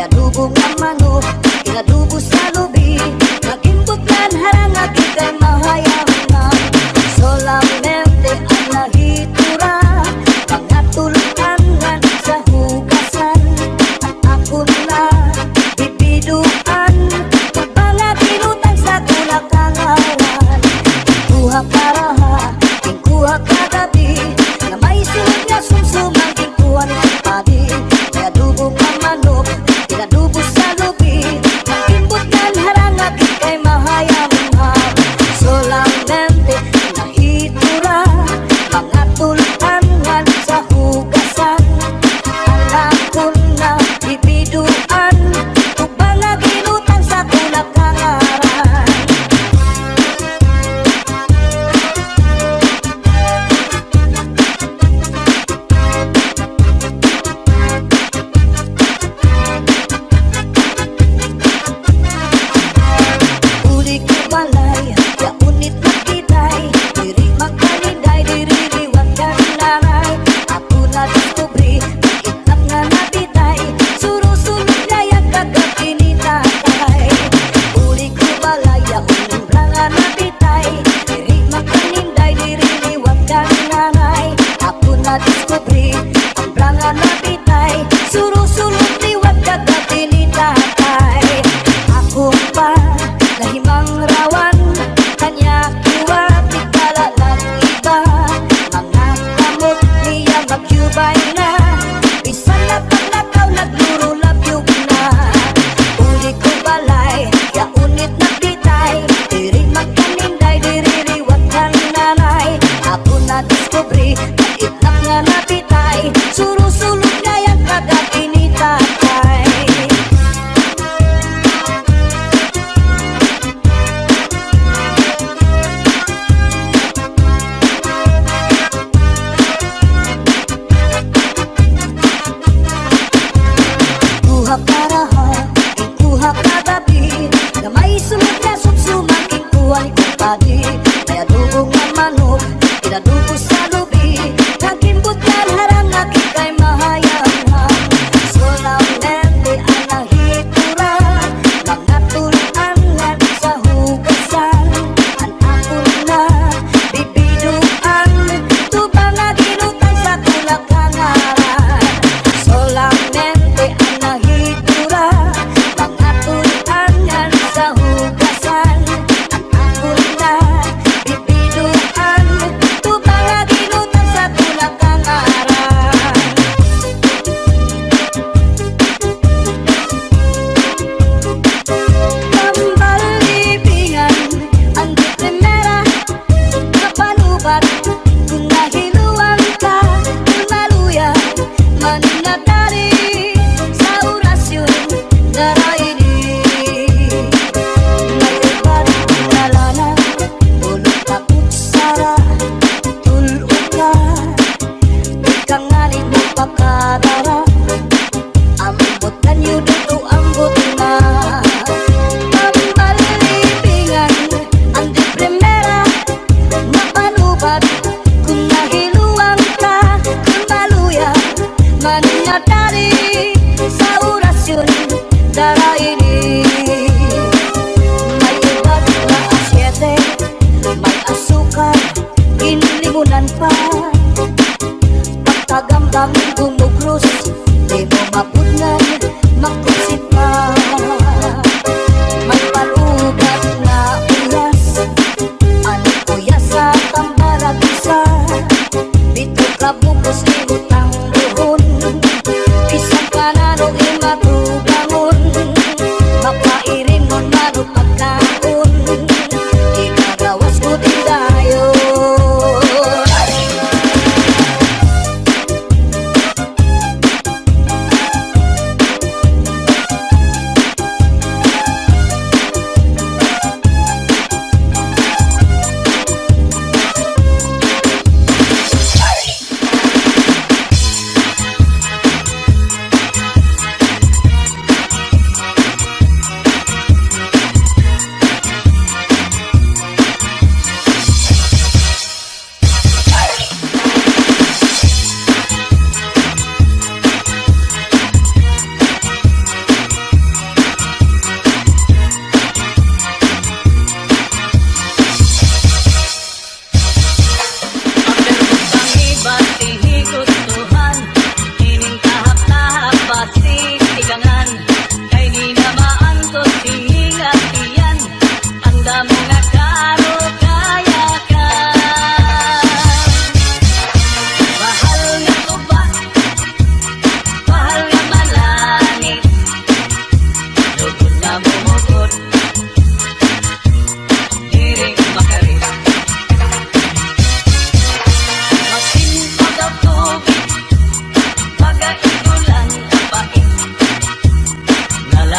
may adubong ang manok, inadubo sa lubi, nagimbutlan harang at ikay mahayangan. Solamente ang nahitura, mga tulutangan sa hugasan. At ako na bibiduan, mga pinutang sa tulakangaran. Kuha karaha, kuha kagabi, na may sunod na sumsumang kuha ni padi. May adubong ang manok, inadubo sa lubi, nagimbutlan harang at ikay mahayangan. Solamente nahitura, mga tulutangan sa hugasan. Alam ko na bibiduan, kung mga ginutang sa tulakangaran. Uli ko balay, ya unit na kitay, diri magkalinday, diri liwat ka naray. Ako na diskubri, itlap nga nabitay, surusunod na yan kagabi ni tatay. Uli ko balay, ya unit nga nabitay, diri magkalinday, diri liwat ka naray. Ako na diskubri, ang branga nabitay, surusunod liwat kagabi ni tatay. Ako pa nahimang rawan, kanya kuha tikala ng iba. Mga kamot niya magyubay na, bisan na paglakaw nagluro labyog na. Uli ko balay, ya unit na bitay, diri magkaninday, diri riwat ka nanay. Ako na diskubri, maitlap nga nabitay, surusulog na yan kagabi ni tatay. Kuha karaha, kuha kagabi, na may sunod na sumsumang kuha ni kupadi. May adubong ang manok, inadubo sa lubi, nagimbutlan harang at ikay mahayangan. Solamente ang nahitura, mga tulutangan sa hugasan. Ang ako na bibiduan, tubang na ginutang sa tulakangaran. Solamente ang nahitura, mga tulutangan sa hugasan. Ang ako na bibiduan, tubang na ginutang sa tulakangaran. Pambalibingan ang di primera, kapanubat kung nahiluang ka, kung maluya maninatari sa orasyon naraini. May iba't nalana, ulot na kutsara, tulog ka, di ka nga rin magpakadara. Ambot na niyo dito, ambot na. Pambalibingan ang di primera, mapanubat kung nahiluang ka, kung maluya maninatari sa orasyon daraini. May iba't na asyete, may asukar, inlimunan pa. Pagkagambang gumugros, di mo mapudnan, makusit pa. May palugat na uyas, ano uyas sa tambaragisa. Dito ka bukos limutang buhon, isang kanano imatugangon. Mapairin mo mano pagkaon, ikagawas ko din dayon.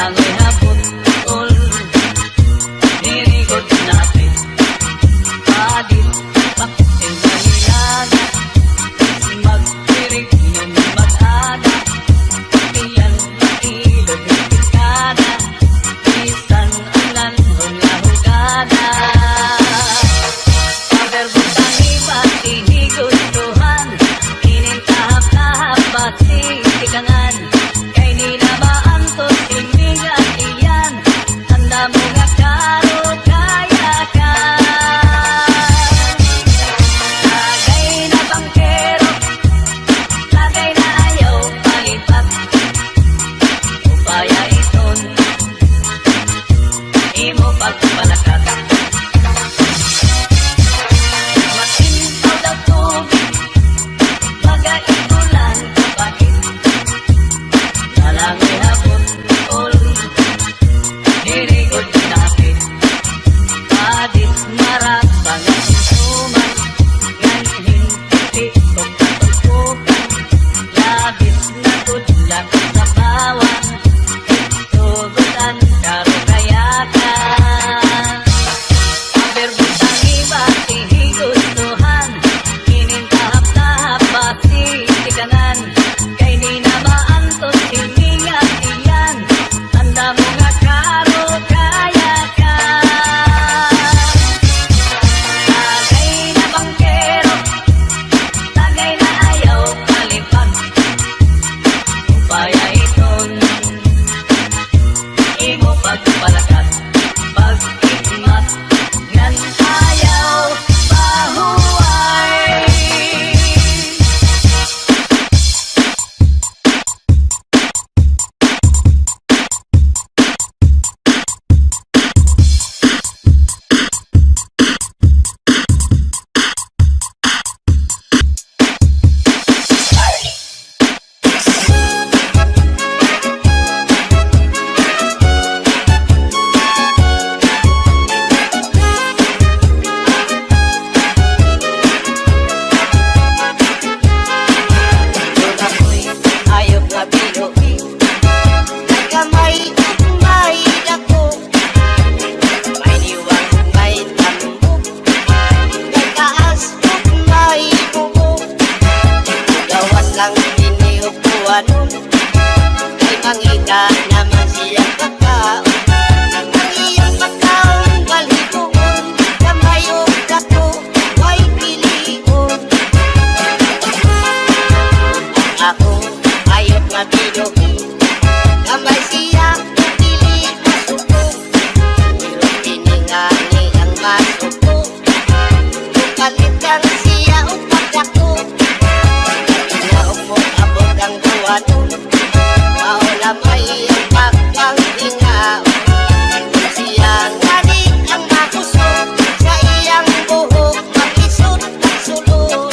Nalangoy hapon ol nirigod napit padit paksin sa hilaga magtirig ng mag-ada iyan mailog ng piskada isan ang lanhon na hugada paberbutang iba't inigustuhan inintahap-tahap ba't tikangan kay nila maantos himig at iyan handa mo nga karo kaya ka lagay na bangkero lagay na ayaw palipat upaya iton imo pagpalakat masintaw daw tubig magaigulan kapatid nalangoy hapon ol nirigod napit padit marap pangasunsuman ngan hintiti o katulpukan labis na tudlak sa bawang tugutan karo kayakan paberbutang iba't ihigustuhan inintahap-tahap pati tikangan kay di na maantos himig at iyan handa mo nga karo kaya ka lagay na bangkero lagay na ayaw palipat upaya iton imo pagpalakat pag-ikmat ngan ayaw pahuway ayok na binuhi may kamay may dako may liwang may tambok may taas may buo gawas lang iniupuan may mangita naman siya pagkaon ang iyong pagkaon balhikuon kamay o dako may pilion ako ayok na binuhi kamay siya pili masuko pero tiningani ang masuko kukalitan siya upag ako inaog mo abot ang buwanon maulamay ang pagpangtingaon siya ngani ang makusog sa iyang buhok makisot at sulod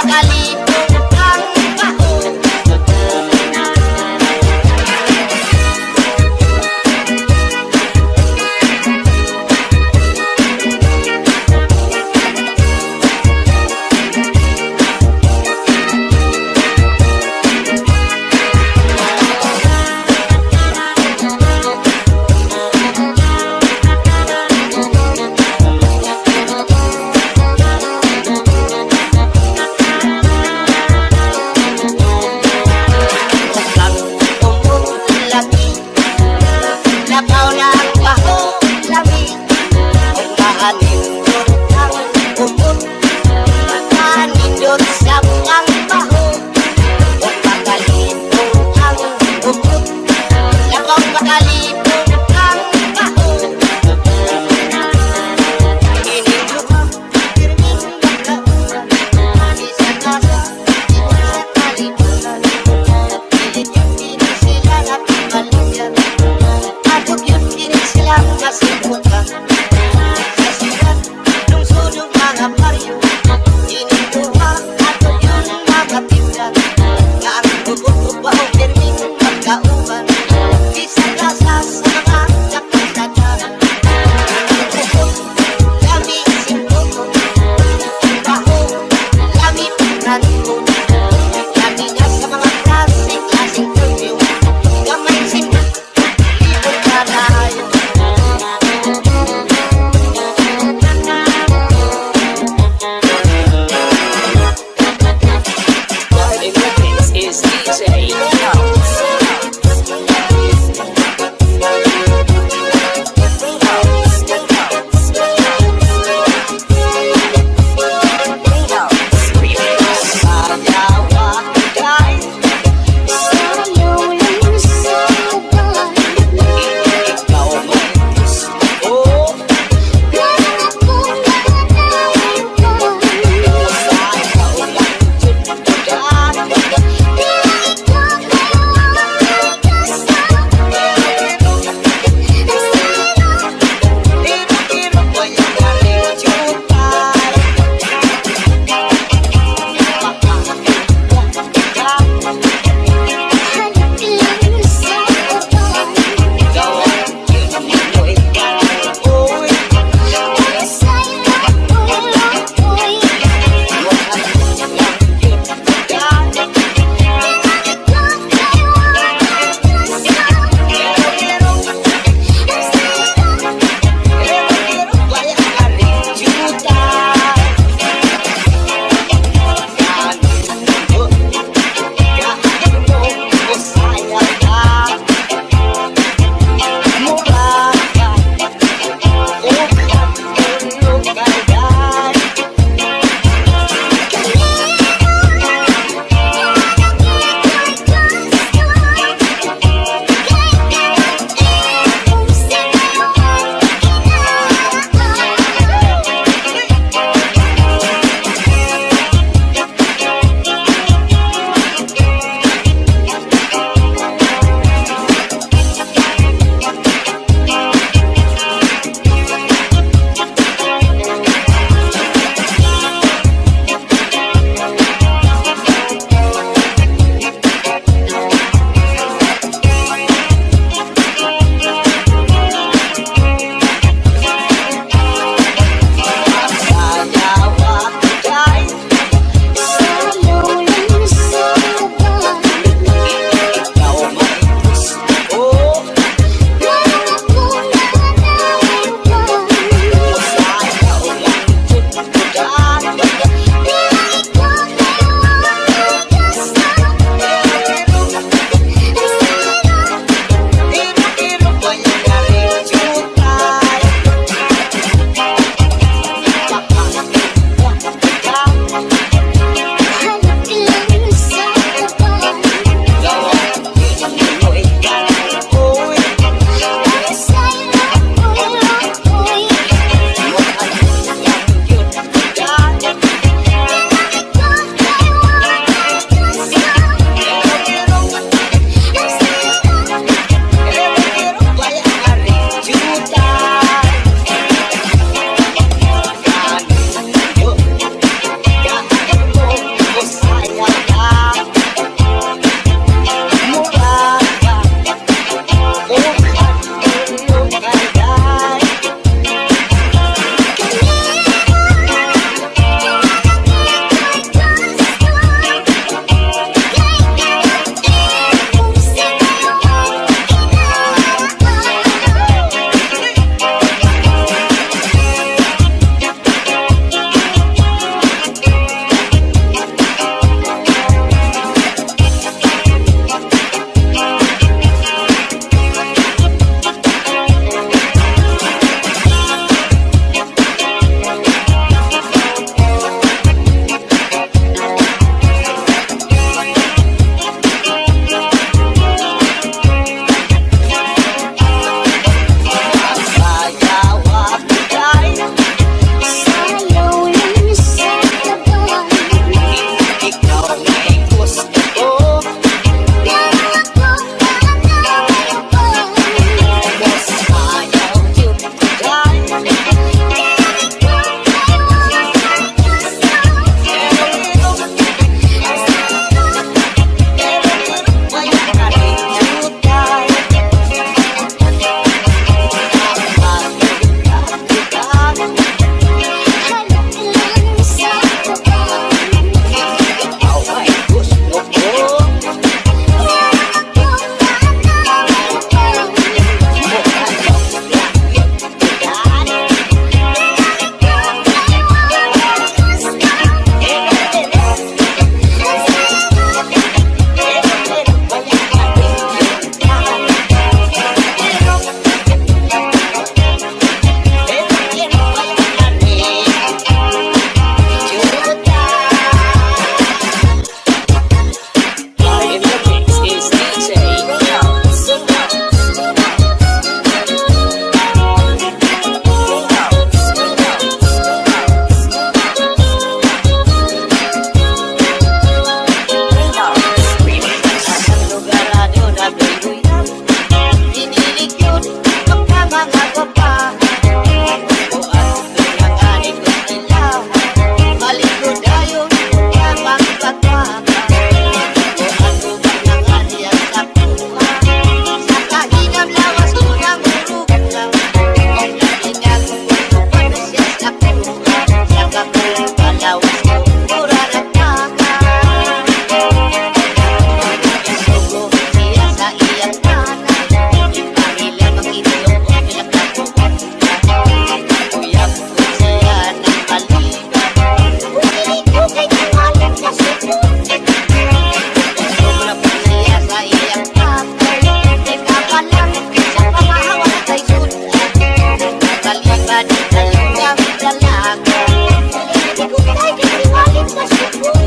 makalipong ang baon. Sobra panaya sa iyang tatay, ika pa lang sa pangahawa kay sudan. Kalingad kayo ng dalaga, ikutay kiniwalit na sudan.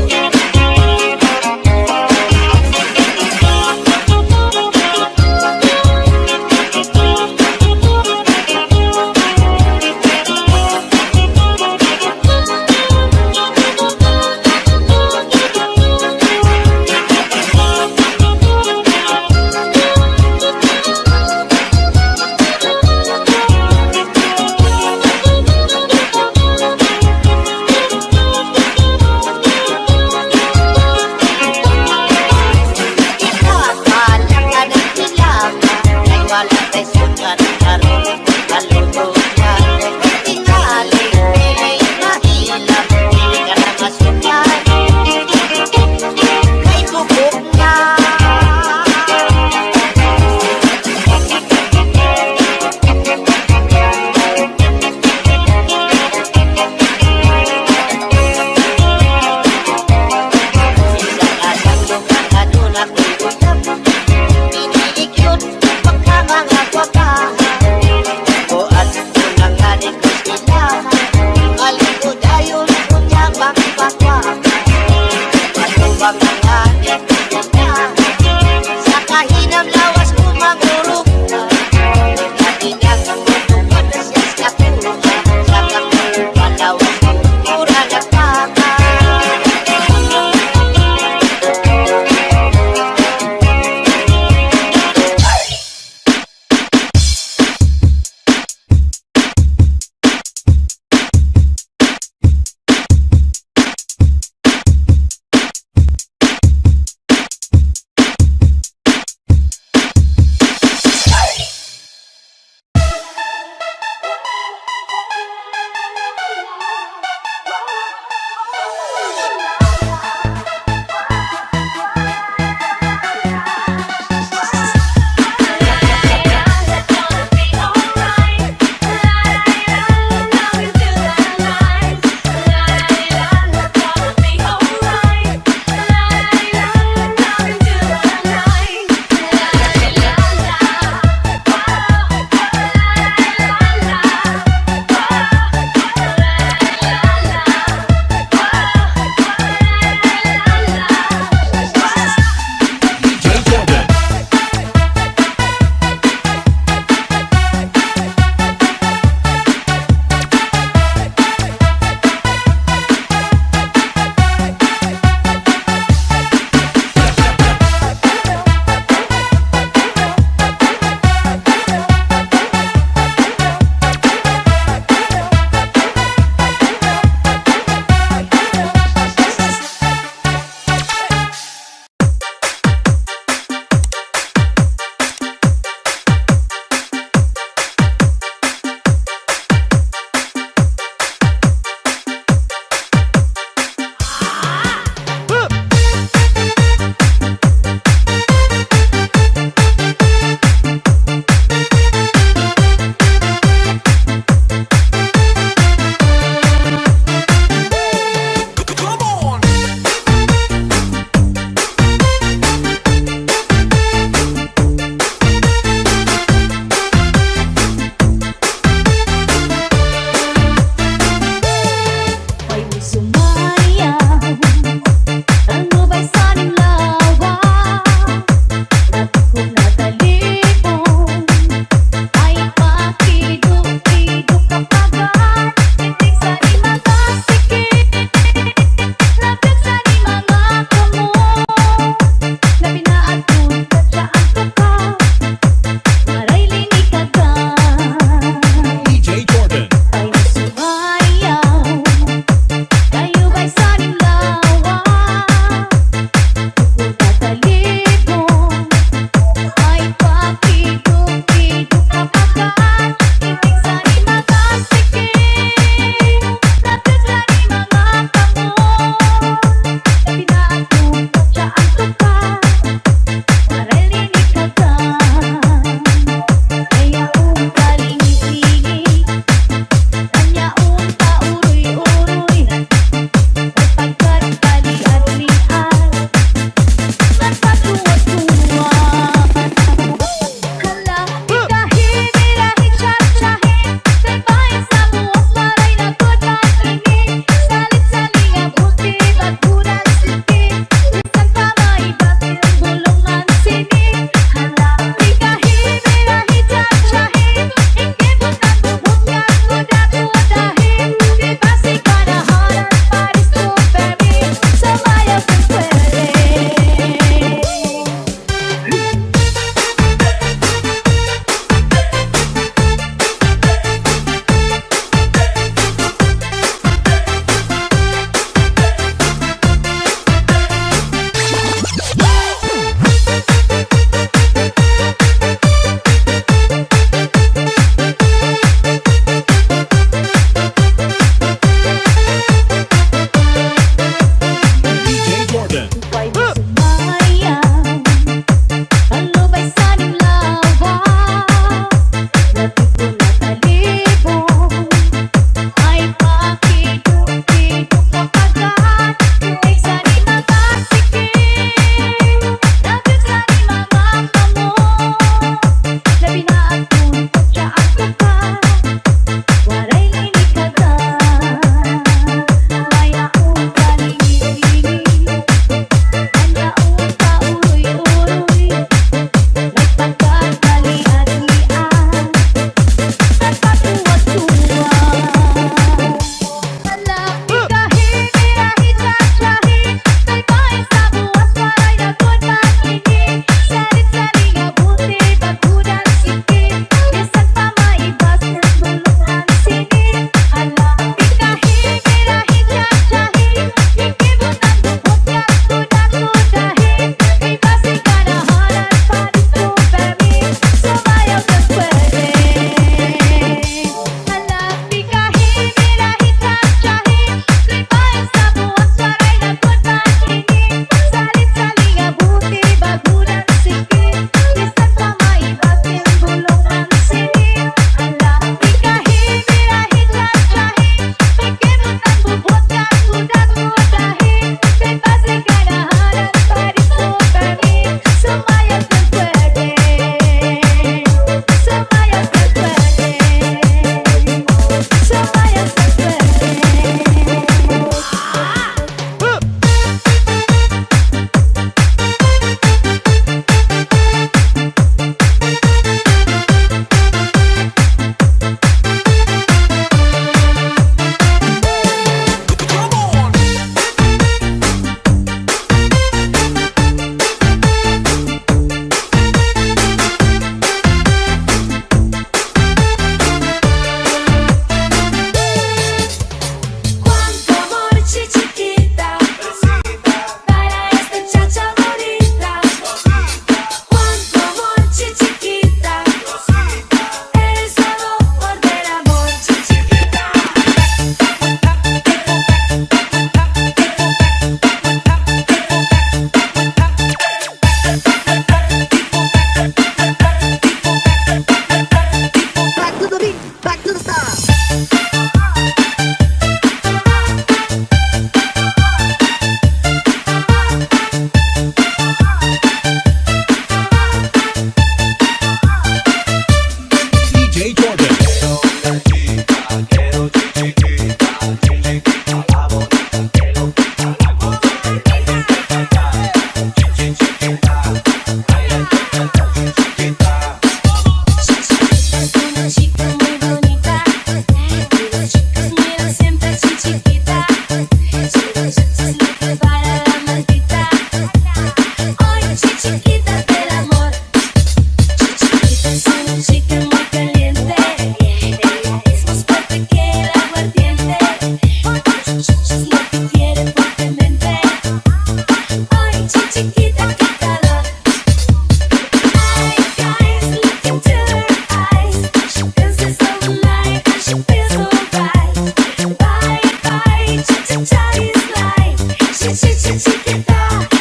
chiquita,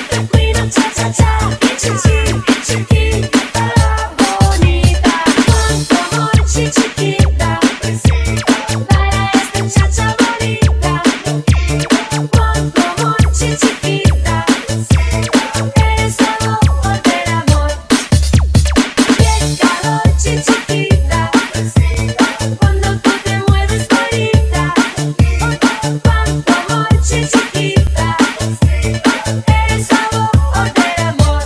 tranquila, cha cha cha, chiquita, bonita, cuánto amor, chiquita, para esta chacha bonita, cuánto amor, chiquita, eres sabor del amor, qué calor, chiquita, cuando tú te mueves bonita, cuánto amor, chiquita, eres sabor del amor.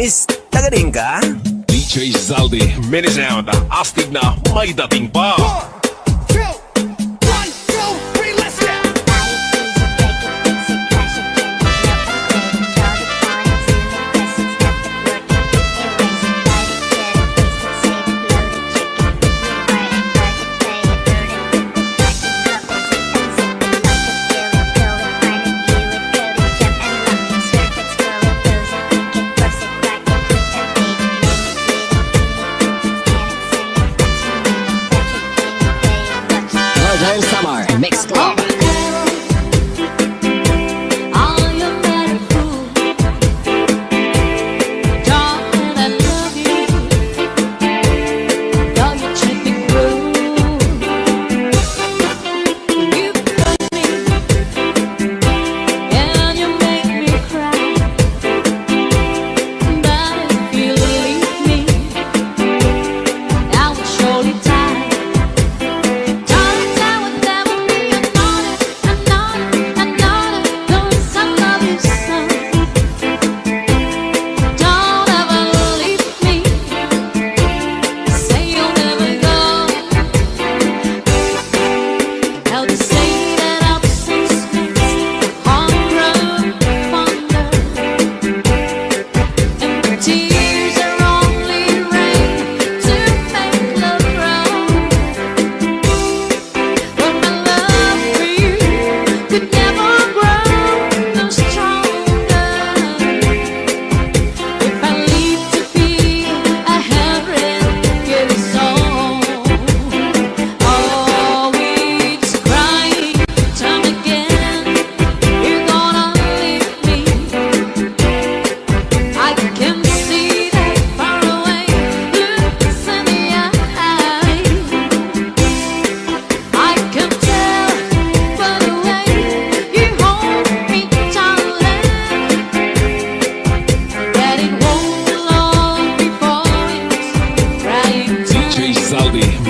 Miss, taga din ka? DJ Zaldi, mini sound, astig na may dating pa. Northern Summer Mix Club.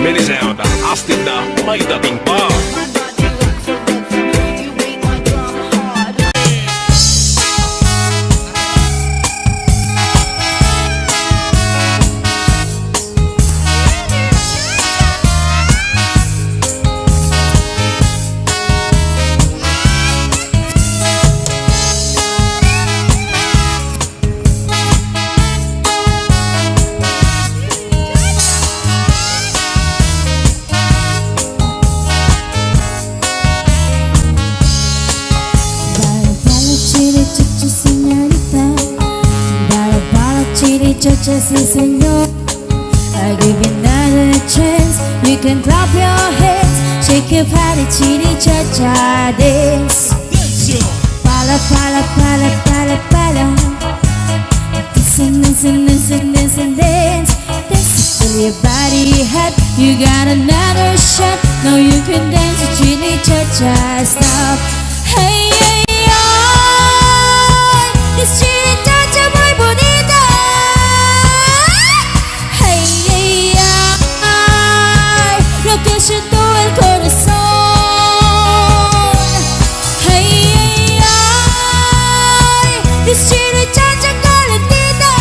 Mini sound, astig na may dating pa. Just a señor, I'll give you another chance. You can clap your hands, shake your body, chitty cha cha dance. Pala pala pala pala pala. Listen, listen, listen, listen, dance. Dance till your body hot. You got another shot. Now you can dance to chitty cha cha. Stop. Hey, hey, oh, this chitty cha cha muy bonita. Que siento el corazón. Hey, ay, this chile chacha calentita.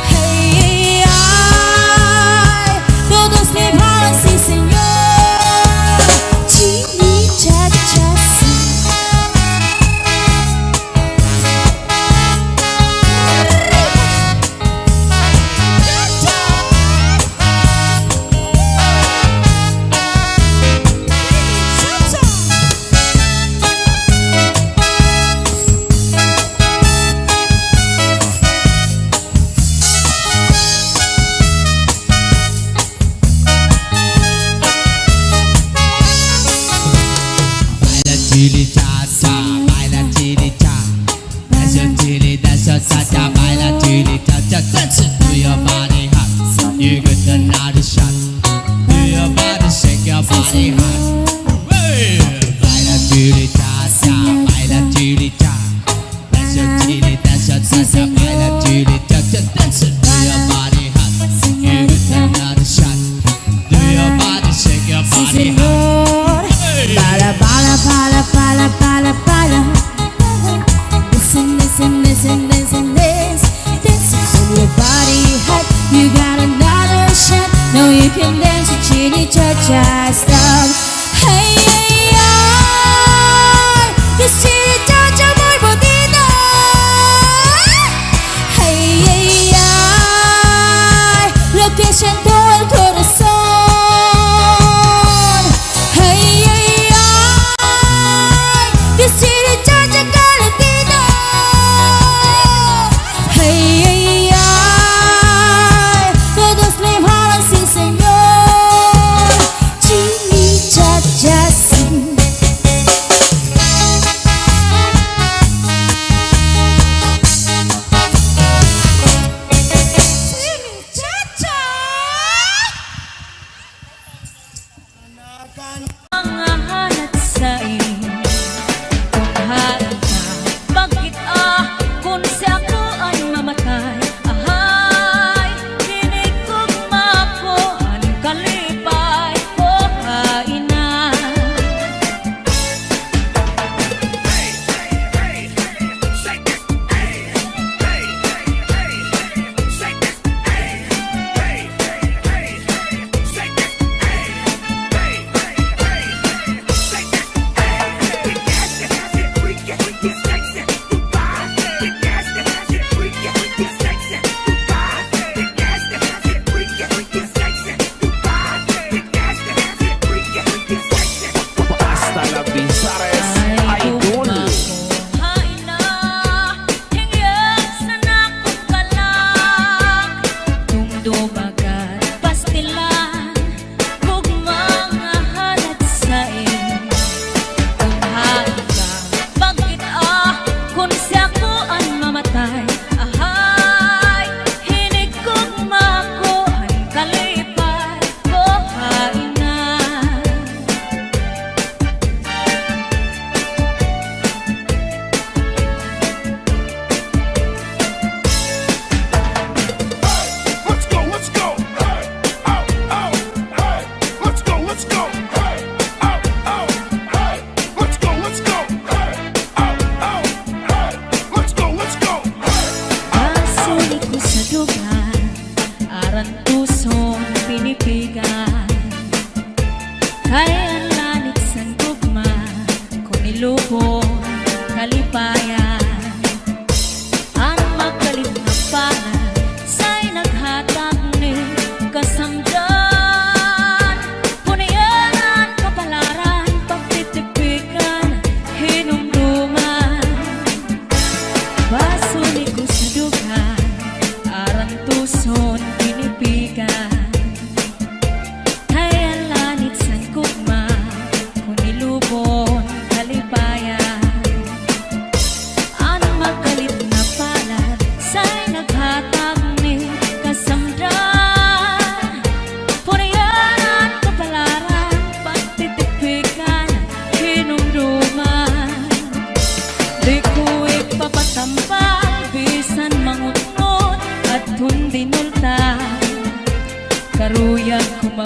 Hey, ay, todos me paran, sí señor. Chile chacha.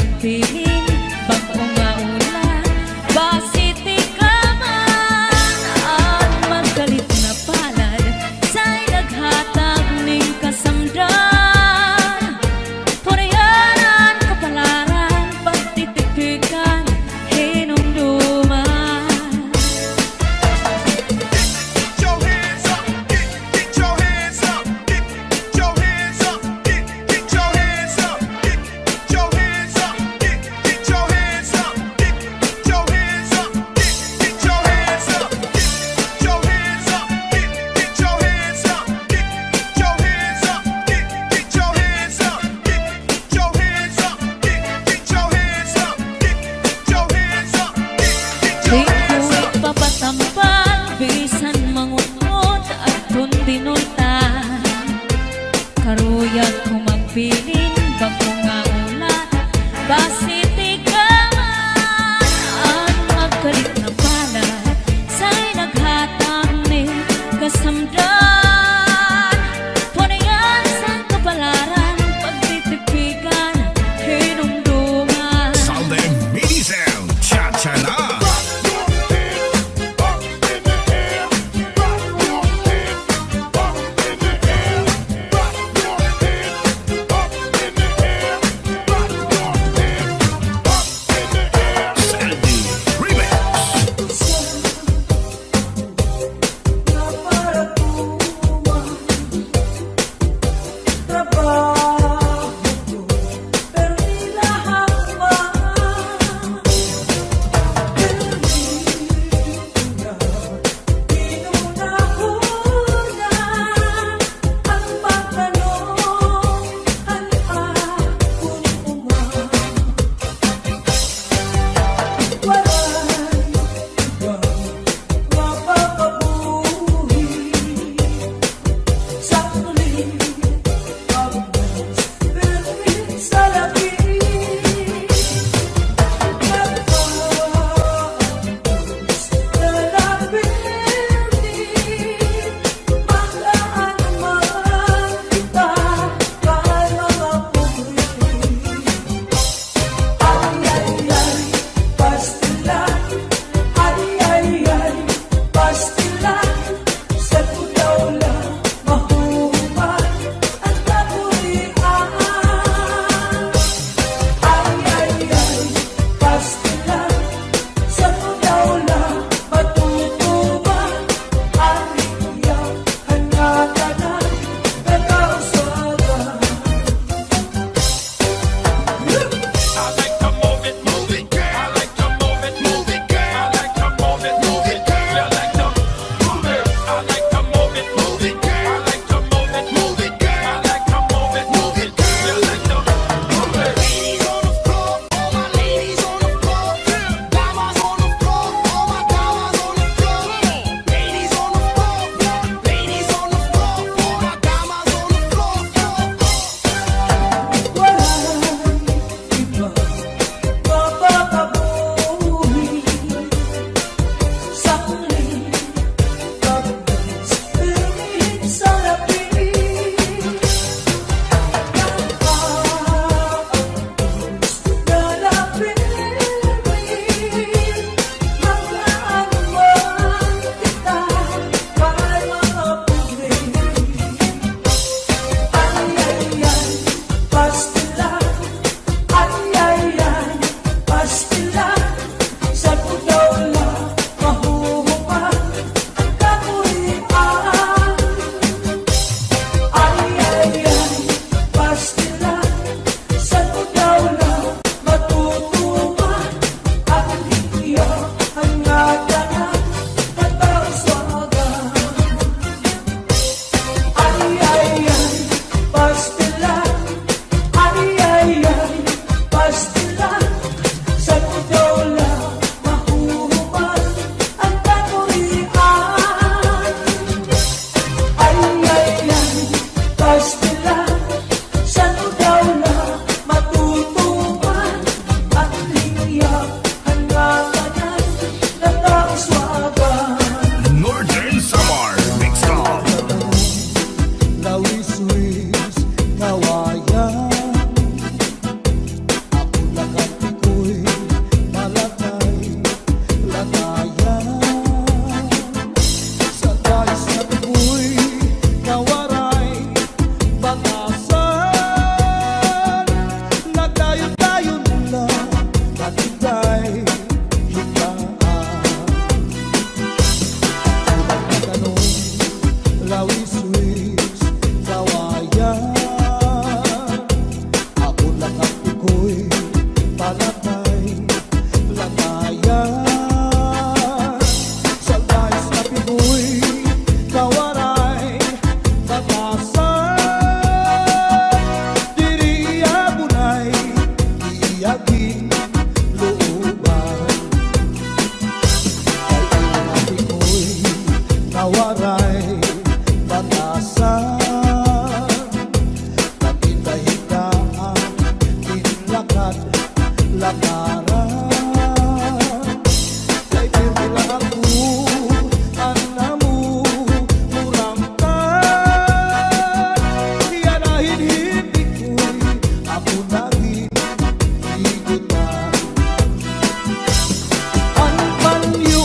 magpiling bagong maulan basiti ka man at magkalit na palad sa'y naghatag ning kasamdan purayanan kapalaran pagtitipikan hinumduman. Get your hands up, get your hands up, get your hands up, get your hands up, get your hands up, get waray batasan. Pag-inda-hindaan, inlakad-lakaran. Kay pirmi lang ako, anamu, muramtan. Iyanahin hindi ko'y ako naging higutan. Anpanyo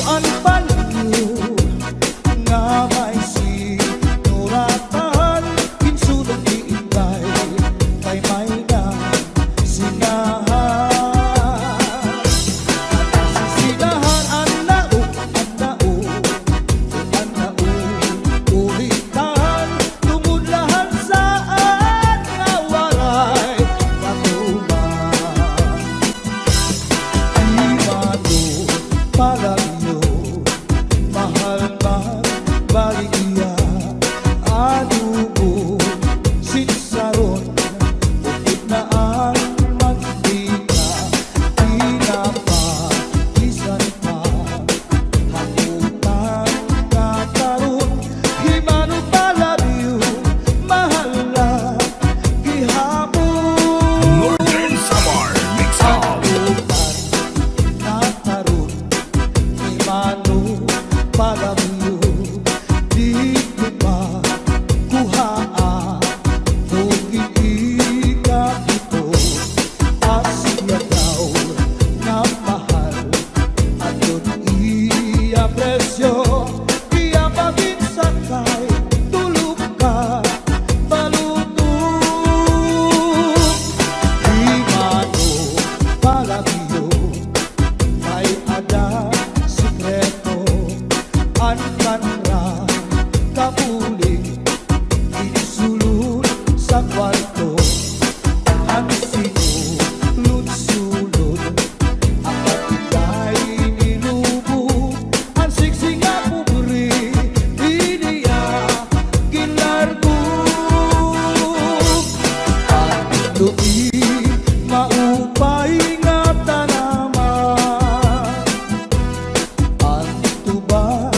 nga may sinuratan, kinsulong iingay kay may na sinahan. Sinahan ang nao, ulitan, tumudlahan saan nga waray katuman. Imano palagyo, mahal magbaligya, adubo, sinsaron, bukod na ang mantika, pinapagisan pa, hakutan kakaroon. Imano palagyo, mahal na gihapon. Northern Samar Mix Club. Nataron, imano palagyo, di ko pa kuhaan, tugig ikap ito, asya daw na mahal, aton iya presyo, iya paginsakay, tulog ka, balutog. Imano palagyo, may ada sikreto, ang kanra kapuling, insulod sa kwarto, ang sinulod-sulod, ang patigay nilubo, ang siksing nga pobre, iniya gilargo. Ang lupi maupay nga tanaman, ang tuba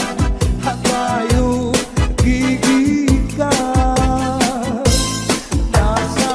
hatayo gigikan, nasa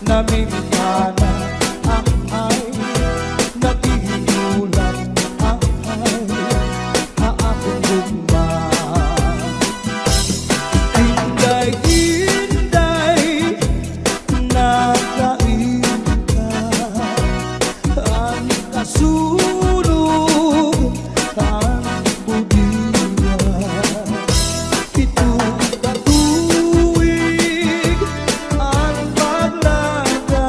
namimiyana ang ay nagiginulat ang ay haakong gugma. Hinday-hinday nakain ka ang kasulog ang budiwa. Ito katuwig ang paglaga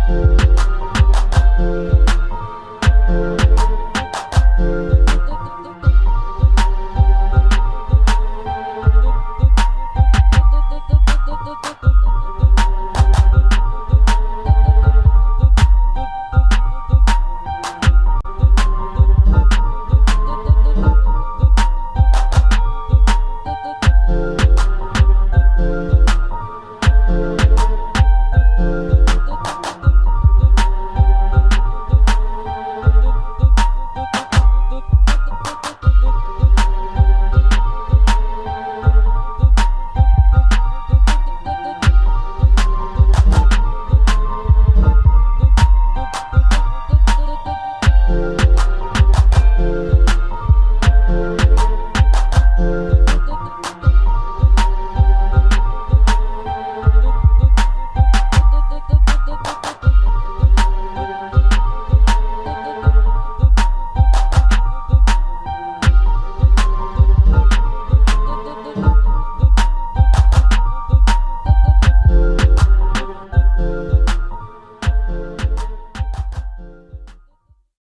Thank